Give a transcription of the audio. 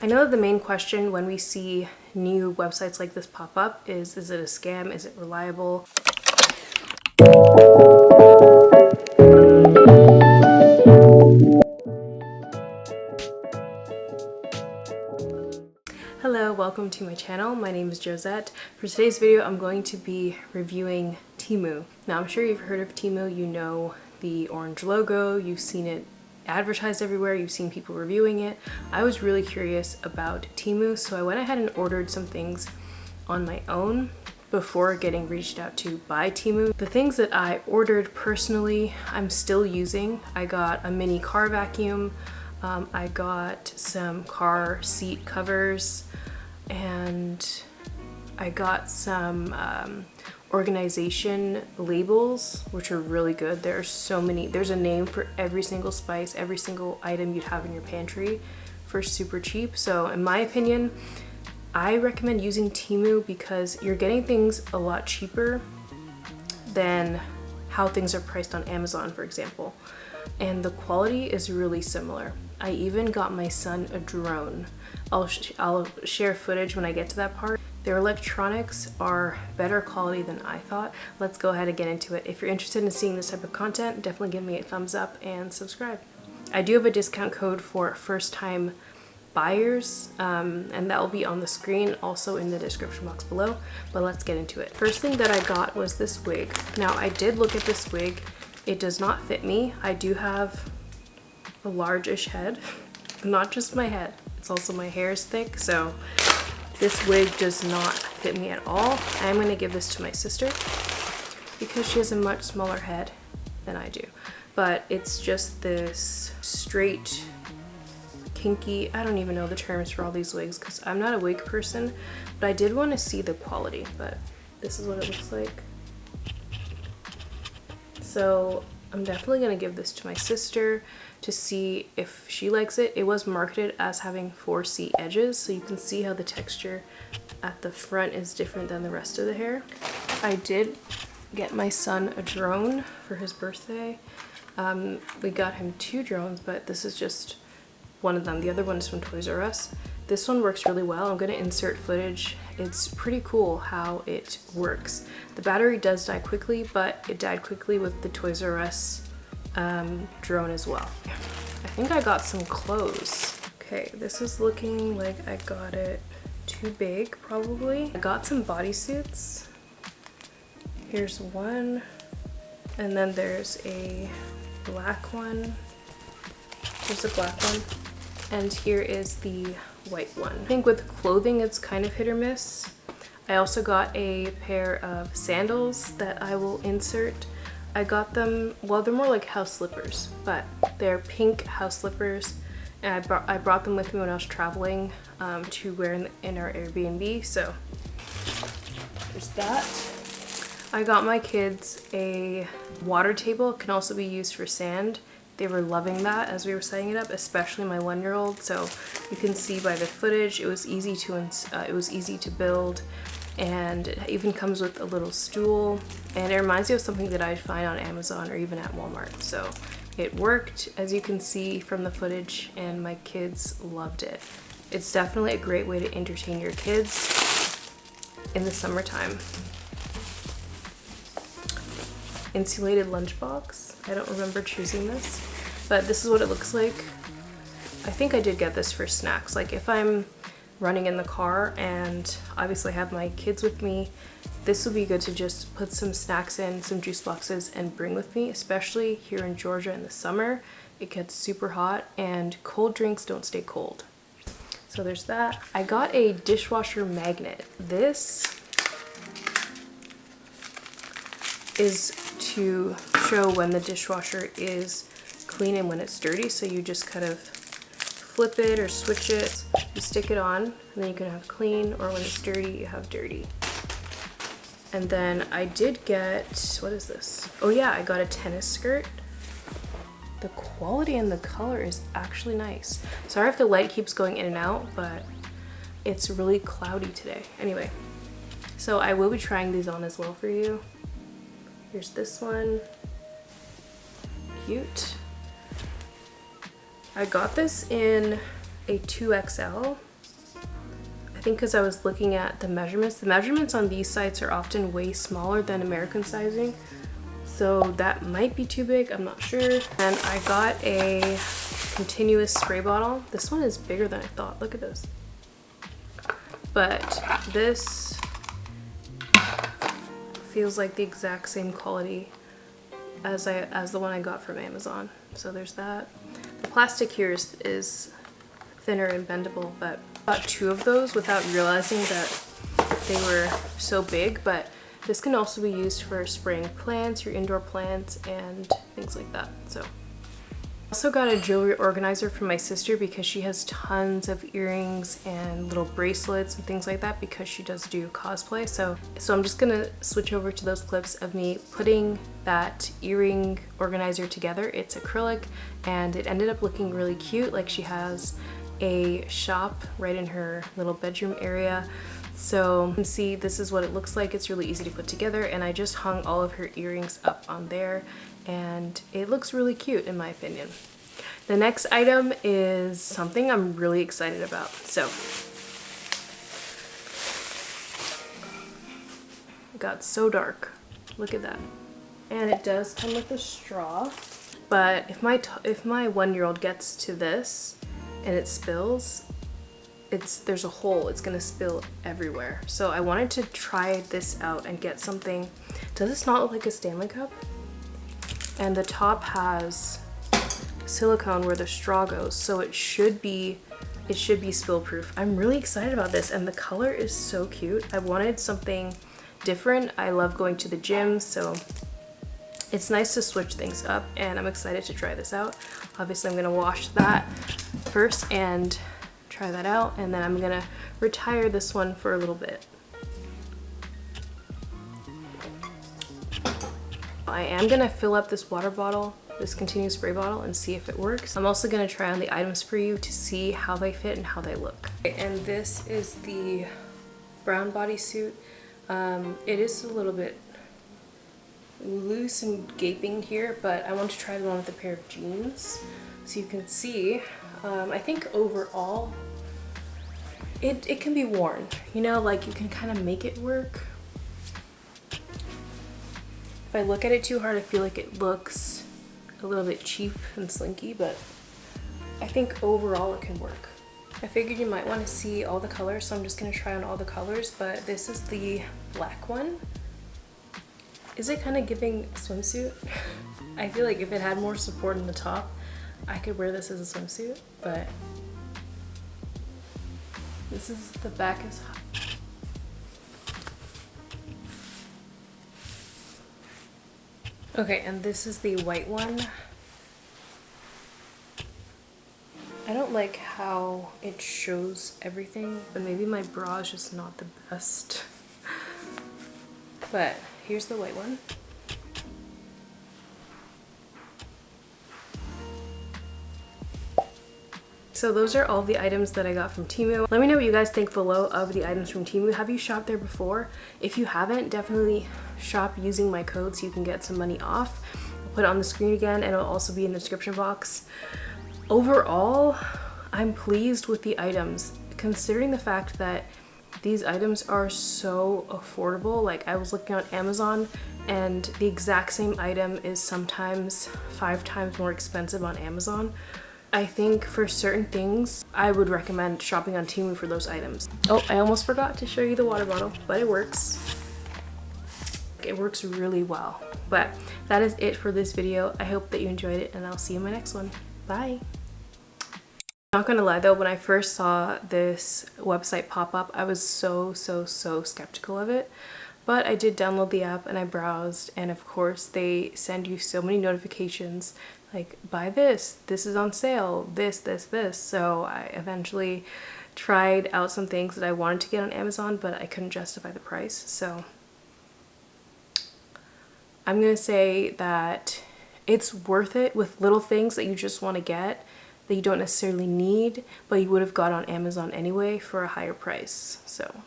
know that the main question when we see new websites like this pop up is it a scam? Is it reliable? Hello, welcome to my channel. My name is Josette. For today's video, I'm going to be reviewing Temu. Now, I'm sure you've heard of Temu. You know the orange logo. You've seen it advertised everywhere. You've seen people reviewing it. I was really curious about Temu, so I went ahead and ordered some things on my own before getting reached out to by Temu. The things that I ordered personally, I'm still using. I got a mini car vacuum. I got some car seat covers, and I got some organization labels, which are really good. There are so many. There's a name for every single spice, every single item you'd have in your pantry for super cheap. So in my opinion, I recommend using Temu because you're getting things a lot cheaper than how things are priced on Amazon, for example. And the quality is really similar. I even got my son a drone. I'll share footage when I get to that part. Their electronics are better quality than I thought. Let's go ahead and get into it. If you're interested in seeing this type of content, definitely give me a thumbs up and subscribe. I do have a discount code for first-time buyers, and that will be on the screen, also in the description box below, but let's get into it. First thing that I got was this wig. Now, I did look at this wig. It does not fit me. I do have a large-ish head, not just my head, it's also my hair is thick, so this wig does not fit me at all. I'm going to give this to my sister because she has a much smaller head than I do, but it's just this straight kinky, I don't even know the terms for all these wigs because I'm not a wig person, but I did want to see the quality. But this is what it looks like. So I'm definitely going to give this to my sister to see if she likes it. It was marketed as having 4C edges, so you can see how the texture at the front is different than the rest of the hair. I did get my son a drone for his birthday. We got him 2 drones, but this is just one of them. The other one is from Toys R Us. This one works really well. I'm going to insert footage. It's pretty cool how it works. The battery does die quickly, but it died quickly with the Toys R Us drone as well. I think I got some clothes. Okay, this is looking like I got it too big, probably. I got some bodysuits. Here's one, and then there's a black one. There's a black one, and here is the white one. I think with clothing it's kind of hit or miss. I also got a pair of sandals that I will insert. I got them, well, they're more like house slippers, but they're pink house slippers, and I brought them with me when I was traveling to wear in our Airbnb, so there's that. I got my kids a water table. It can also be used for sand. They were loving that as we were setting it up, especially my 1-year-old. So you can see by the footage, it was easy to build, and it even comes with a little stool. And it reminds me of something that I'd find on Amazon or even at Walmart. So it worked, as you can see from the footage, and my kids loved it. It's definitely a great way to entertain your kids in the summertime. Insulated lunchbox. I don't remember choosing this, but this is what it looks like. I think I did get this for snacks. Like if I'm running in the car and obviously I have my kids with me, this would be good to just put some snacks in, some juice boxes, and bring with me, especially here in Georgia in the summer. It gets super hot and cold drinks don't stay cold. So there's that. I got a dishwasher magnet. This is to show when the dishwasher is clean and when it's dirty. So you just kind of flip it or switch it, you stick it on, and then you can have clean, or when it's dirty, you have dirty. And then I did get, what is this? Oh yeah, I got a tennis skirt. The quality and the color is actually nice. Sorry if the light keeps going in and out, but it's really cloudy today. Anyway, so I will be trying these on as well for you. Here's this one. Cute. I got this in a 2XL. I think because I was looking at the measurements on these sites are often way smaller than American sizing. So that might be too big, I'm not sure. And I got a continuous spray bottle. This one is bigger than I thought, look at this. But this feels like the exact same quality as the one I got from Amazon. So there's that. The plastic here is thinner and bendable, but I got 2 of those without realizing that they were so big. But this can also be used for spraying plants, your indoor plants, and things like that. So I also got a jewelry organizer from my sister because she has tons of earrings and little bracelets and things like that because she does do cosplay. So I'm just gonna switch over to those clips of me putting that earring organizer together. It's acrylic and it ended up looking really cute. Like she has a shop right in her little bedroom area. So you can see this is what it looks like. It's really easy to put together, and I just hung all of her earrings up on there and it looks really cute in my opinion. The next item is something I'm really excited about. So it got so dark, look at that. And it does come with a straw, but if my 1-year-old gets to this and it spills, there's a hole, it's gonna spill everywhere. So I wanted to try this out and get something. Does this not look like a Stanley cup? And the top has silicone where the straw goes, so it should be spill proof. I'm really excited about this, and the color is so cute. I wanted something different. I love going to the gym, so it's nice to switch things up, and I'm excited to try this out. Obviously I'm gonna wash that first and try that out, and then I'm gonna retire this one for a little bit. I am gonna fill up this water bottle, this continuous spray bottle, and see if it works. I'm also gonna try on the items for you to see how they fit and how they look. And this is the brown bodysuit. It is a little bit loose and gaping here, but I want to try the one with a pair of jeans so you can see. I think overall it can be worn, you know, like you can kind of make it work. If I look at it too hard, I feel like it looks a little bit cheap and slinky, but I think overall it can work. I figured you might want to see all the colors, so I'm just going to try on all the colors, but this is the black one. Is it kind of giving swimsuit? I feel like if it had more support in the top, I could wear this as a swimsuit, but this is the back is hot. Okay, and this is the white one. I don't like how it shows everything, but maybe my bra is just not the best. But here's the white one. So those are all the items that I got from Temu. Let me know what you guys think below of the items from Temu. Have you shopped there before? If you haven't, definitely shop using my code so you can get some money off. I'll put it on the screen again, and it'll also be in the description box. Overall, I'm pleased with the items, considering the fact that these items are so affordable. Like, I was looking on Amazon and the exact same item is sometimes 5 times more expensive on Amazon. I think for certain things, I would recommend shopping on Temu for those items. Oh, I almost forgot to show you the water bottle, but it works. It works really well. But that is it for this video. I hope that you enjoyed it, and I'll see you in my next one. Bye. Not gonna lie though, when I first saw this website pop up, I was so skeptical of it. But I did download the app and I browsed, and of course they send you so many notifications like, buy this is on sale, this. So I eventually tried out some things that I wanted to get on Amazon, but I couldn't justify the price. So I'm gonna say that it's worth it with little things that you just want to get that you don't necessarily need, but you would have got on Amazon anyway for a higher price. So